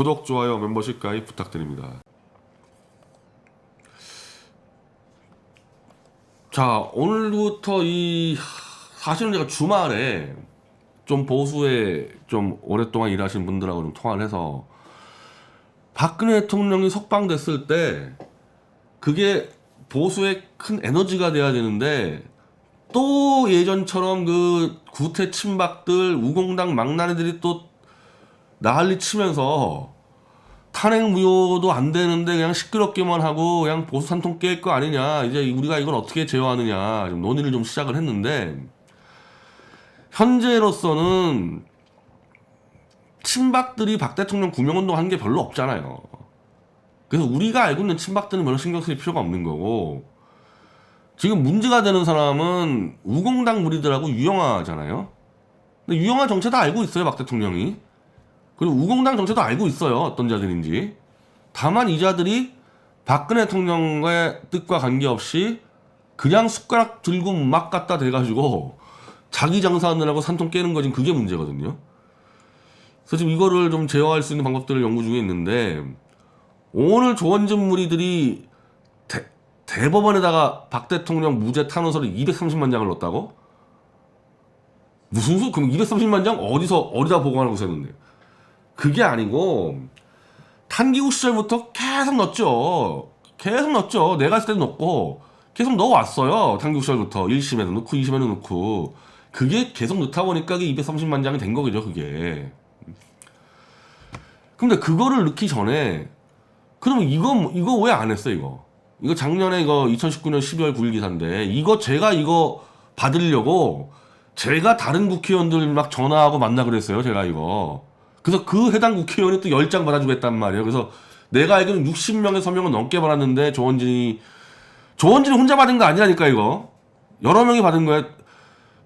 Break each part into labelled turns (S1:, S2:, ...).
S1: 구독, 좋아요, 멤버십 가입 부탁드립니다. 자, 오늘부터 사실은 제가 주말에 좀 보수에 좀 오랫동안 일하신 분들하고 좀 통화를 해서 박근혜 대통령이 석방됐을 때 그게 보수의 큰 에너지가 돼야 되는데 또 예전처럼 그 구태 친박들 우공당 망나니들이 또 난리 치면서 탄핵 무효도 안 되는데 그냥 시끄럽게만 하고 그냥 보수 산통 깰 거 아니냐, 이제 우리가 이걸 어떻게 제어하느냐 좀 논의를 좀 시작을 했는데, 현재로서는 친박들이 박 대통령 구명운동 한 게 별로 없잖아요. 그래서 우리가 알고 있는 친박들은 별로 신경 쓸 필요가 없는 거고, 지금 문제가 되는 사람은 우공당 무리들하고 유영아잖아요. 근데 유영아 정체 다 알고 있어요, 박 대통령이. 그리고 우공당 정체도 알고 있어요, 어떤 자들인지. 다만 이 자들이 박근혜 대통령의 뜻과 관계없이 그냥 숟가락 들고 막 갖다 대가지고 자기 장사하느라고 산통 깨는 거지, 그게 문제거든요. 그래서 지금 이거를 좀 제어할 수 있는 방법들을 연구 중에 있는데, 오늘 조원진 무리들이 대법원에다가 박 대통령 무죄 탄원서를 230만 장을 넣었다고? 무슨 그럼 230만 장 어디다 보관하고 있었는데? 그게 아니고 탄기국 시절부터 계속 넣었죠. 내가 했을 때도 넣고 계속 넣어왔어요. 탄기국 시절부터 1심에도 넣고 2심에도 넣고. 그게 계속 넣다 보니까 그게 230만 장이 된 거겠죠, 그게. 근데 그거를 넣기 전에 그러면 이거 왜 안 했어, 이거 작년에 2019년 12월 9일 기사인데, 제가 이거 받으려고 제가 다른 국회의원들 막 전화하고 만나 그랬어요, 제가 이거. 그래서 그 해당 국회의원이 또 10장 받아주고 했단 말이에요. 그래서 내가 알기로는 60명의 서명을 넘게 받았는데, 조원진이 혼자 받은 거 아니라니까, 이거. 여러 명이 받은 거야.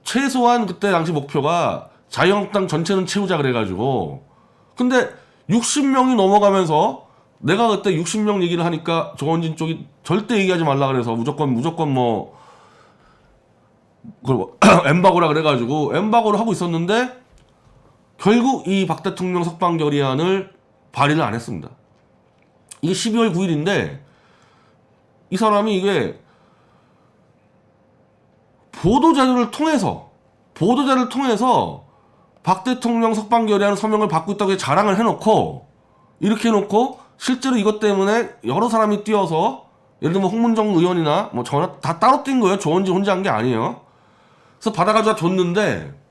S1: 최소한 그때 당시 목표가 자유한국당 전체는 채우자 그래가지고. 근데 60명이 넘어가면서 내가 그때 60명 얘기를 하니까 조원진 쪽이 절대 얘기하지 말라 그래서 무조건 엠바고라 그래가지고 엠바고를 하고 있었는데, 결국 이 박 대통령 석방 결의안을 발의를 안 했습니다. 이게 12월 9일인데 이 사람이 이게 보도자료를 통해서 박 대통령 석방 결의안 서명을 받고 있다고 자랑을 해놓고, 이렇게 해놓고 실제로 이것 때문에 여러 사람이 뛰어서, 예를 들면 홍문정 의원이나 뭐 전화 다 따로 뛴 거예요. 조원진 혼자 한 게 아니에요. 그래서 받아가지고 줬는데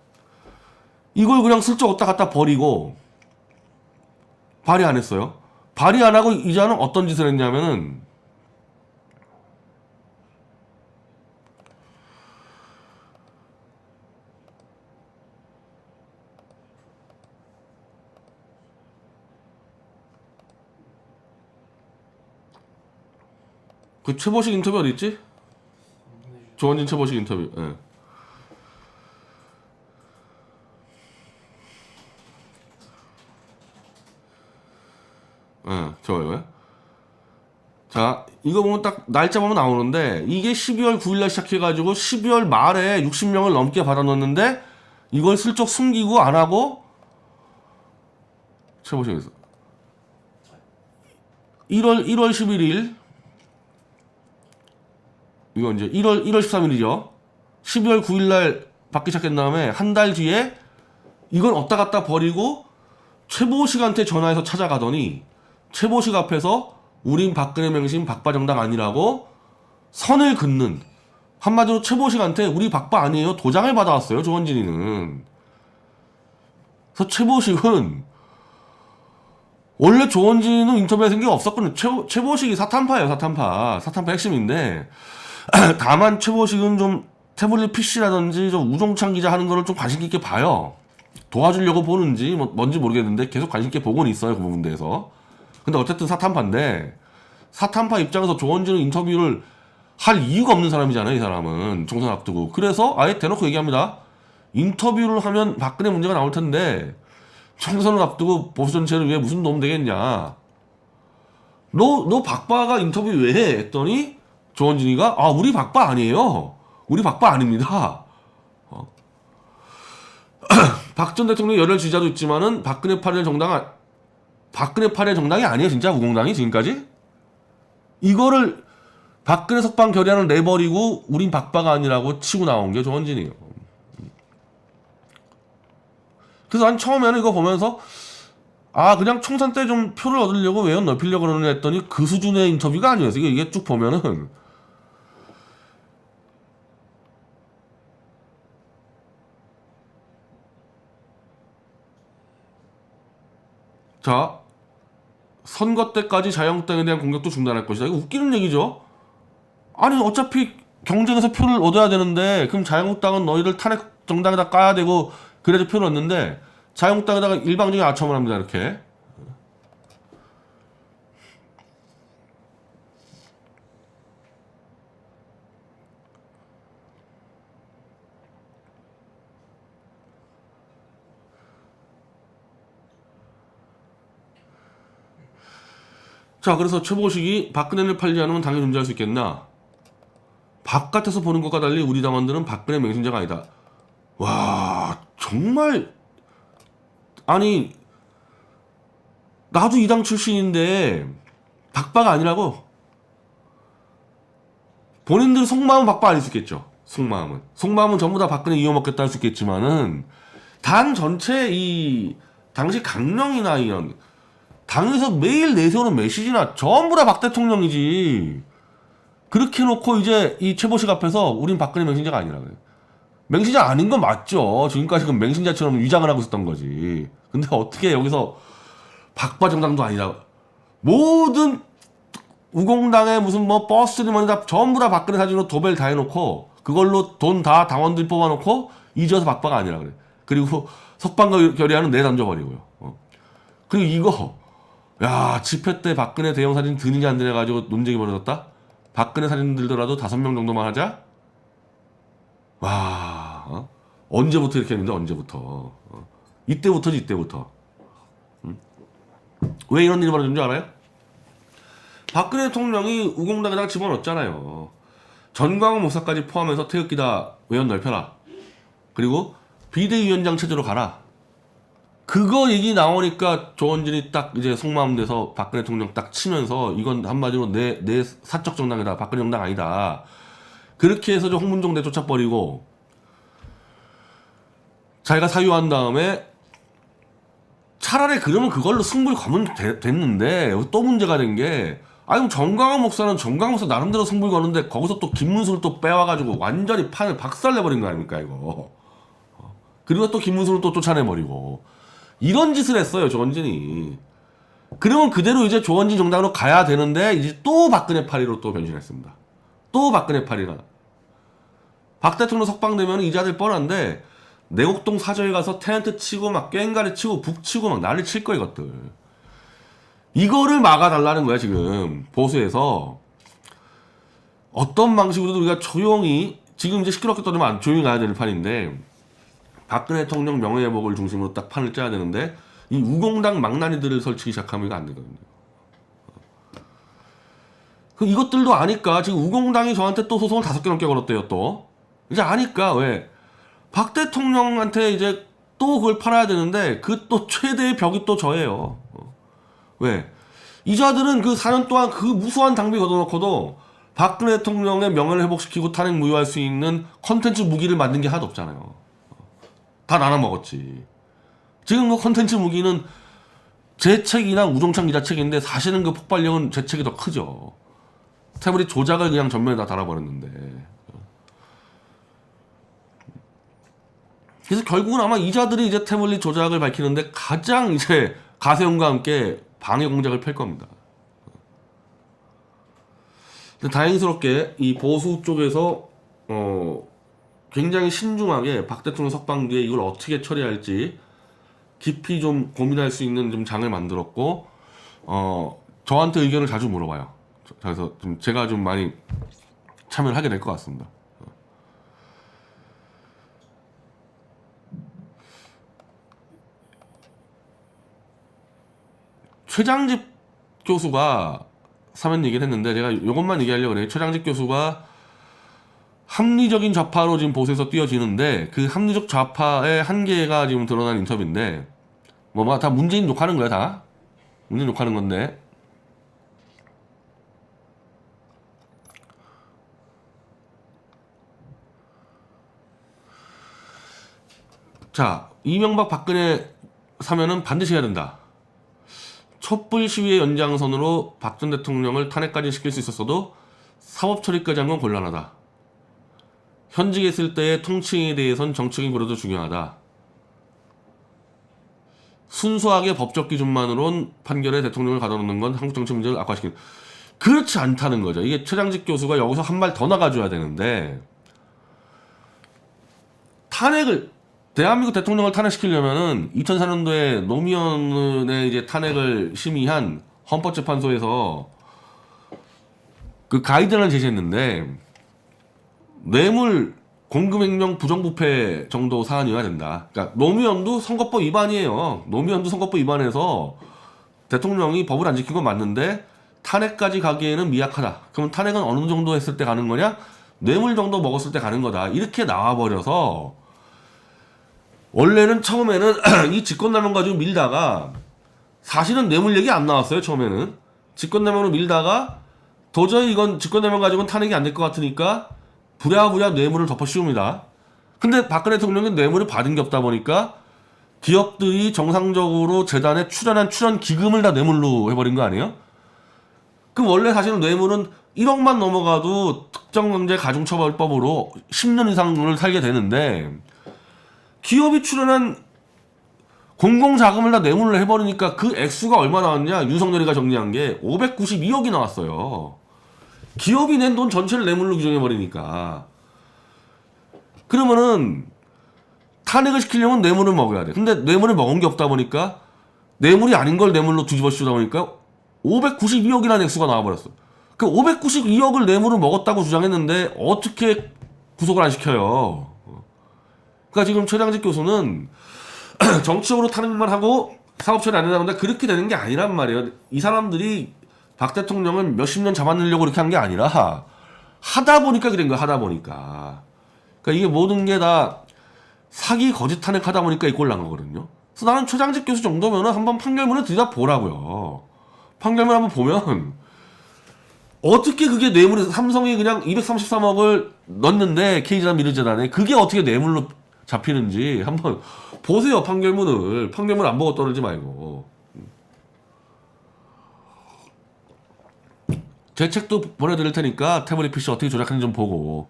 S1: 이걸 그냥 슬쩍 어디다 갖다 버리고 발의 안 했어요. 발의 안 하고 이자는 어떤 짓을 했냐면은, 그 최보식 인터뷰 어디 있지? 조원진 최보식 인터뷰. 예. 저거요. 자, 이거 보면 딱 날짜 보면 나오는데, 이게 12월 9일날 시작해가지고 12월 말에 60명을 넘게 받아놓는데 이걸 슬쩍 숨기고 안 하고, 최보시겠어. 1월 11일, 이거 이제 1월 13일이죠. 12월 9일날 받기 시작한 다음에 한 달 뒤에 이걸 어디다 갖다 버리고 최보식한테 전화해서 찾아가더니, 최보식 앞에서 우린 박근혜 맹신 박바정당 아니라고 선을 긋는, 한마디로 최보식한테 우리 박바 아니에요 도장을 받아왔어요, 조원진이는. 그래서 최보식은 원래 조원진은 인터뷰에 생각 없었거든요. 최보식이 사탄파예요. 사탄파 핵심인데, 다만 최보식은 좀 태블릿 PC라든지 좀 우종찬 기자 하는 거를 좀 관심 있게 봐요. 도와주려고 보는지 뭔지 모르겠는데 계속 관심 있게 보고는 있어요, 그 부분 대해서. 근데 어쨌든 사탄파인데, 사탄파 입장에서 조원진은 인터뷰를 할 이유가 없는 사람이잖아요, 이 사람은. 총선 앞두고. 그래서 아예 대놓고 얘기합니다. 인터뷰를 하면 박근혜 문제가 나올 텐데 총선을 앞두고 보수 전체를 위해 무슨 도움 되겠냐. 너 박바가 인터뷰 왜 해? 했더니 조원진이가 우리 박바 아니에요. 우리 박바 아닙니다. 박 전 대통령 열혈 지지자도 있지만은 박근혜 8.1 정당 박근혜 팔의 정당이 아니에요, 진짜 우공당이 지금까지? 이거를 박근혜 석방 결의안을 내버리고 우린 박바가 아니라고 치고 나온 게 조원진이에요. 그래서 난 처음에는 이거 보면서 그냥 총선 때 좀 표를 얻으려고 외연 넓히려고 그러는 했더니 그 수준의 인터뷰가 아니었어요. 이게 쭉 보면은 자, 선거 때까지 자유한국당에 대한 공격도 중단할 것이다. 이거 웃기는 얘기죠. 아니 어차피 경쟁에서 표를 얻어야 되는데 그럼 자유한국당은 너희들 탄핵 정당에다 까야 되고 그래도 표를 얻는데 자유한국당에다가 일방적인 아첨을 합니다. 이렇게. 자, 그래서 최보식이 박근혜를 팔지 않으면 당연히 존재할 수 있겠나? 바깥에서 보는 것과 달리 우리 당원들은 박근혜 맹신자가 아니다. 와, 정말 아니 나도 이 당 출신인데 박바가 아니라고? 본인들 속마음은 박바 아닐 수 있겠죠. 속마음은 전부 다 박근혜 이어먹겠다 할 수 있겠지만은 당 전체 이 당시 강령이나 이런 당에서 매일 내세우는 메시지나 전부 다 박 대통령이지. 그렇게 해놓고 이제 이 최보식 앞에서 우린 박근혜 맹신자가 아니라 그래. 맹신자 아닌 건 맞죠. 지금까지 그 맹신자처럼 위장을 하고 있었던 거지. 근데 어떻게 여기서 박바 정당도 아니라 모든 우공당의 무슨 뭐 버스니 뭐니 다 전부 다 박근혜 사진으로 도배를 다 해놓고 그걸로 돈 다 당원들 뽑아놓고 이제서 박바가 아니라 그래. 그리고 석방 결의안은 내던져버리고요. 그리고 이거 야 집회 때 박근혜 대형 사진 드느냐 안 드냐 가지고 논쟁이 벌어졌다. 박근혜 사진 들더라도 5명 정도만 하자. 와 언제부터 이렇게 했는데 언제부터? 이때부터지 이때부터. 왜 이런 일이 벌어진 줄 알아요? 박근혜 대통령이 우공당에다가 집어넣었잖아요. 전광훈 목사까지 포함해서 태극기다 외연 넓혀라. 그리고 비대위원장 체제로 가라. 그거 얘기 나오니까 조원진이 딱 이제 속마음 돼서 박근혜 대통령 딱 치면서 이건 한마디로 내 사적 정당이다. 박근혜 정당 아니다. 그렇게 해서 홍문종 내쫓아버리고 자기가 사유한 다음에 차라리 그러면 그걸로 승부를 거면 됐는데 또 문제가 된 게 아니 정광훈 목사는 정광훈 목사 나름대로 승부를 거는데 거기서 또 김문수를 또 빼와가지고 완전히 판을 박살내버린 거 아닙니까 이거. 그리고 또 김문수를 또 쫓아내버리고 이런 짓을 했어요 조원진이. 그러면 그대로 이제 조원진 정당으로 가야 되는데 이제 또 박근혜 파리로 또 변신했습니다. 또 박근혜 파리가 박 대통령 석방되면 이자들 뻔한데 내곡동 사저에 가서 텐트 치고 막 꽹가리 치고 북 치고 막 난리 칠 거야 이것들. 이거를 막아달라는 거야 지금 보수에서. 어떤 방식으로도 우리가 조용히 지금 이제 시끄럽게 떠들면 조용히 가야 되는 판인데 박근혜 대통령 명예회복을 중심으로 딱 판을 짜야 되는데 이 우공당 망나니들을 설치기 시작하면 이거 안 되거든요. 그 이것들도 아니까 지금 우공당이 저한테 또 소송을 5개 넘게 걸었대요 또. 이제 아니까 왜 박 대통령한테 이제 또 그걸 팔아야 되는데 그 또 최대의 벽이 또 저예요. 왜? 이자들은 그 4년 동안 그 무수한 당비 걷어놓고도 박근혜 대통령의 명예를 회복시키고 탄핵 무효할 수 있는 컨텐츠 무기를 만든 게 하나도 없잖아요. 다 나눠 먹었지. 지금 그 컨텐츠 무기는 제 책이나 우종찬 기자 책인데 사실은 그 폭발력은 제 책이 더 크죠. 태블릿 조작을 그냥 전면에 다 달아버렸는데. 그래서 결국은 아마 이자들이 이제 태블릿 조작을 밝히는데 가장 이제 가세훈과 함께 방해 공작을 펼 겁니다. 근데 다행스럽게 이 보수 쪽에서 굉장히 신중하게 박 대통령 석방 뒤에 이걸 어떻게 처리할지 깊이 좀 고민할 수 있는 좀 장을 만들었고 저한테 의견을 자주 물어봐요. 그래서 좀 제가 좀 많이 참여를 하게 될 것 같습니다. 최장집 교수가 사면 얘기를 했는데 제가 이것만 얘기하려고 그래요. 최장집 교수가 합리적인 좌파로 지금 보수에서 뛰어지는데 그 합리적 좌파의 한계가 지금 드러난 인터뷰인데 뭐 다 문재인 욕하는 거야 다. 문재인 욕하는 건데. 자, 이명박 박근혜 사면은 반드시 해야 된다. 촛불 시위의 연장선으로 박 전 대통령을 탄핵까지 시킬 수 있었어도 사법 처리까지 한 건 곤란하다. 현직에 있을 때의 통치에 대해선 정책인 고려도 중요하다. 순수하게 법적 기준만으론 판결에 대통령을 가둬놓는 건 한국 정치 문제를 악화시키는, 그렇지 않다는 거죠. 이게 최장직 교수가 여기서 한 발 더 나가줘야 되는데, 대한민국 대통령을 탄핵시키려면은 2004년도에 노무현의 이제 탄핵을 심의한 헌법재판소에서 그 가이드라인을 제시했는데, 뇌물 공금횡령 부정부패 정도 사안이어야 된다. 그러니까 노무현도 선거법 위반이에요. 노무현도 선거법 위반해서 대통령이 법을 안 지킨 건 맞는데 탄핵까지 가기에는 미약하다. 그럼 탄핵은 어느 정도 했을 때 가는 거냐? 뇌물 정도 먹었을 때 가는 거다. 이렇게 나와버려서 원래는 처음에는 이 직권남용 가지고 밀다가, 사실은 뇌물 얘기 안 나왔어요. 처음에는 직권남용으로 밀다가 도저히 이건 직권남용 가지고는 탄핵이 안 될 것 같으니까 부랴부랴 뇌물을 덮어 씌웁니다. 근데 박근혜 대통령이 뇌물을 받은 게 없다 보니까 기업들이 정상적으로 재단에 출연한 출연 기금을 다 뇌물로 해버린 거 아니에요? 그럼 원래 사실은 뇌물은 1억만 넘어가도 특정경제가중처벌법으로 10년 이상을 살게 되는데, 기업이 출연한 공공자금을 다 뇌물로 해버리니까 그 액수가 얼마 나왔냐? 윤석열이가 정리한 게 592억이 나왔어요. 기업이 낸 돈 전체를 뇌물로 규정해버리니까. 그러면은 탄핵을 시키려면 뇌물을 먹어야 돼. 근데 뇌물을 먹은 게 없다 보니까, 뇌물이 아닌 걸 뇌물로 뒤집어 씌우다 보니까 592억이라는 액수가 나와버렸어. 그 592억을 뇌물을 먹었다고 주장했는데 어떻게 구속을 안 시켜요? 그러니까 지금 최장직 교수는 정치적으로 탄핵만 하고 사업처리 안 된다는데 그렇게 되는 게 아니란 말이에요. 이 사람들이 박 대통령을 몇십 년 잡아내려고 이렇게 한 게 아니라 하다 보니까 그런 거야. 하다 보니까. 그러니까 이게 모든 게 다 사기 거짓 탄핵하다 보니까 이 꼴 난 거거든요. 그래서 나는 최장직 교수 정도면은 한번 판결문을 들여다보라고요. 판결문 한번 보면 어떻게 그게 뇌물이, 삼성이 그냥 233억을 넣었는데 K재단 미르재단에 그게 어떻게 뇌물로 잡히는지 한번 보세요. 판결문을. 판결문 안 보고 떠들지 말고. 제 책도 보내드릴 테니까 태블릿 PC 어떻게 조작하는지 좀 보고.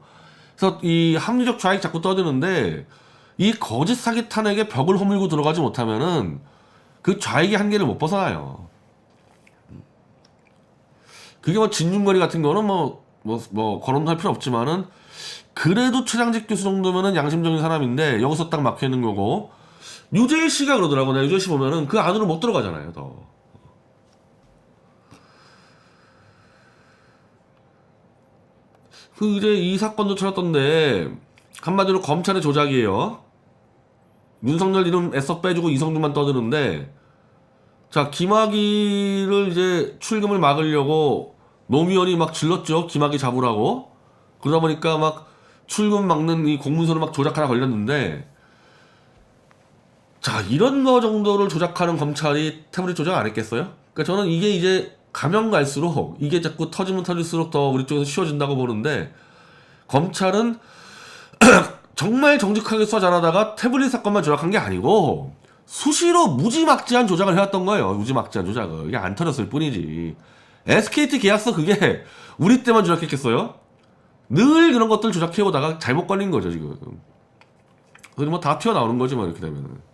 S1: 그래서 이 합리적 좌익 자꾸 떠드는데, 이 거짓 사기 탄핵에 벽을 허물고 들어가지 못하면은 그 좌익의 한계를 못 벗어나요. 그게 뭐 진중거리 같은 거는 거론도 할 필요 없지만은, 그래도 최장직 교수 정도면은 양심적인 사람인데 여기서 딱 막혀 있는 거고, 유재일 씨가 그러더라고. 내가 유재일 씨 보면은 그 안으로 못 들어가잖아요. 더. 그 이제 이 사건도 찾았던데 한마디로 검찰의 조작이에요. 윤석열 이름 애써 빼주고 이성준만 떠드는데, 자, 김학의를 이제 출금을 막으려고 노무현이 막 질렀죠. 김학의 잡으라고. 그러다 보니까 막 출금 막는 이 공문서를 막 조작하나 걸렸는데, 자, 이런 거 정도를 조작하는 검찰이 태블릿 조작 안 했겠어요? 그러니까 저는 이게 이제 가면 갈수록 이게 자꾸 터지면 터질수록 더 우리 쪽에서 쉬워진다고 보는데, 검찰은 정말 정직하게 수사 잘하다가 태블릿 사건만 조작한 게 아니고 수시로 무지막지한 조작을 해왔던 거예요. 무지막지한 조작을. 이게 안 터졌을 뿐이지. SKT 계약서 그게 우리 때만 조작했겠어요? 늘 그런 것들 조작해오다가 잘못 걸린 거죠, 지금. 그리고 뭐 다 튀어나오는 거지, 뭐, 이렇게 되면은.